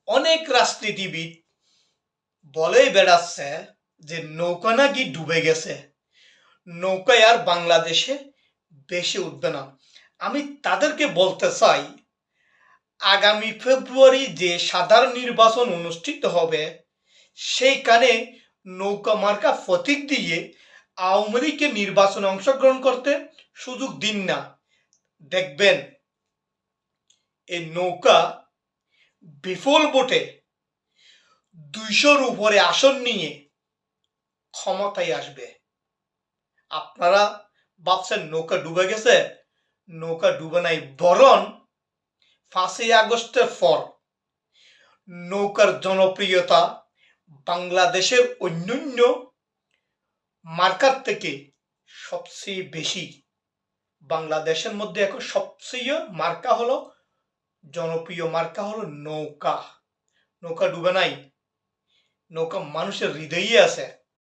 অনেক রাজনীতিবিদ বলেই বেড়াচ্ছে যে নৌকা নাকি ডুবে গেছে, নৌকায় আর বাংলাদেশে বেশি উঠবে না। আমি তাদেরকে বলতে চাই, আগামী ফেব্রুয়ারি যে সাধারণ নির্বাচন অনুষ্ঠিত হবে সেইখানে নৌকা মার্কা প্রতীক দিয়ে আওয়ামী লীগকে নির্বাচনে অংশগ্রহণ করতে সুযোগ দিন না। দেখবেন এই নৌকা বিপুল ভোটে 200-র উপরে আসন নিয়ে ক্ষমতায় আসবে। আপনারা ভাবছেন নৌকা ডুবে গেছে? নৌকা ডুবে নাই, বরং 5ই আগস্টের পর নৌকার জনপ্রিয়তা বাংলাদেশের অন্যান্য মার্কার থেকে সবচেয়ে বেশি। বাংলাদেশের মধ্যে এখন সবচেয়ে মার্কা হলো, জনপ্রিয় মার্কা হলো নৌকা। নৌকা ডুবে নাই, নৌকা মানুষের হৃদয়ে আছে।